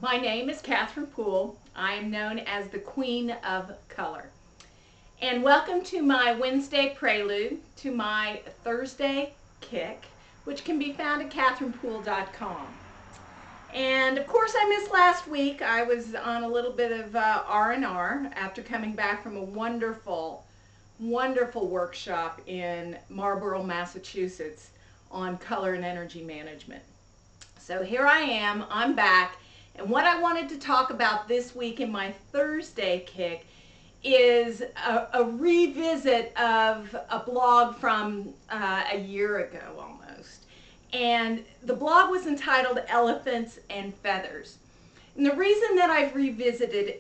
My name is Poole. I am known as the Queen of Color. And welcome to my Wednesday prelude to my Thursday kick, which can be found at katherinepoole.com. And of course I missed last week. I was on a little bit of R&R after coming back from a wonderful workshop in Marlborough, Massachusetts on color and energy management. So here I am, I'm back, and what I wanted to talk about this week in my Thursday kick is a revisit of a blog from a year ago almost. And the blog was entitled Elephants and Feathers. And the reason that I've revisited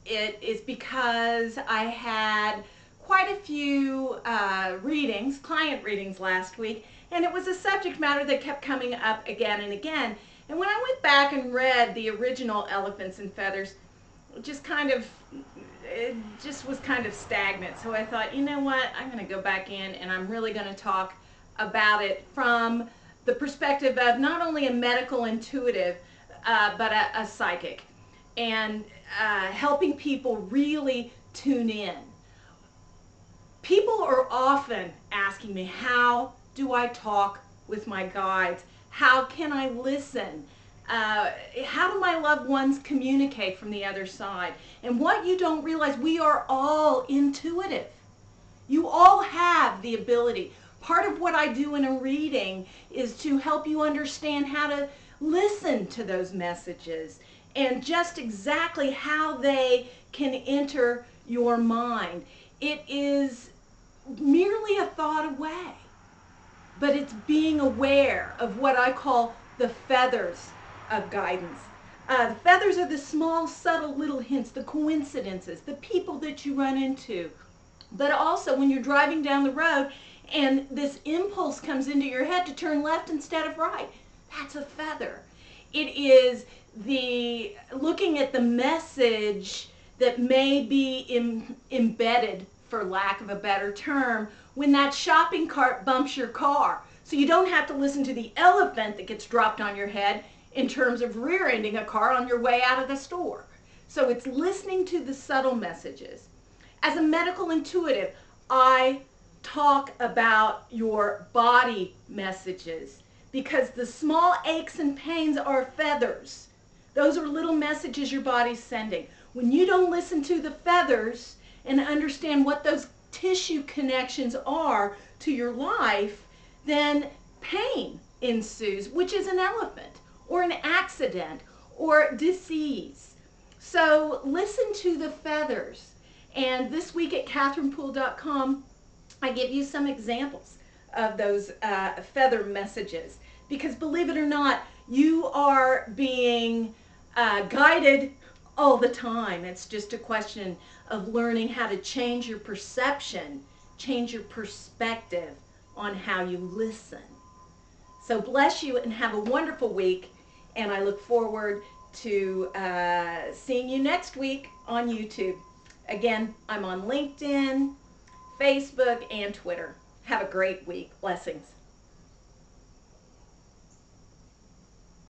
it is because I had quite a few client readings last week, and it was a subject matter that kept coming up again and again. And when I went back and read the original Elephants and Feathers, it just was kind of stagnant. So I thought, you know what, I'm going to go back in and I'm really going to talk about it from the perspective of not only a medical intuitive, but a psychic, and helping people really tune in. People are often asking me, how do I talk with my guides? How can I listen? How do my loved ones communicate from the other side? And what you don't realize, we are all intuitive. You all have the ability. Part of what I do in a reading is to help you understand how to listen to those messages and just exactly how they can enter your mind. It is merely a thought away, but it's being aware of what I call the feathers of guidance. The feathers are the small, subtle little hints, the coincidences, the people that you run into. But also when you're driving down the road and this impulse comes into your head to turn left instead of right, that's a feather. It is the looking at the message that may be embedded, for lack of a better term, when that shopping cart bumps your car. So you don't have to listen to the elephant that gets dropped on your head in terms of rear-ending a car on your way out of the store. So it's listening to the subtle messages. As a medical intuitive, I talk about your body messages because the small aches and pains are feathers. Those are little messages your body's sending. When you don't listen to the feathers and understand what those tissue connections are to your life, then pain ensues, which is an elephant, or an accident, or disease. So listen to the feathers. And this week at katherinepoole.com, I give you some examples of those feather messages. Because believe it or not, you are being guided all the time. It's just a question of learning how to change your perception, change your perspective on how you listen. So bless you and have a wonderful week, and I look forward to seeing you next week on YouTube. Again, I'm on LinkedIn, Facebook, and Twitter. Have a great week. Blessings.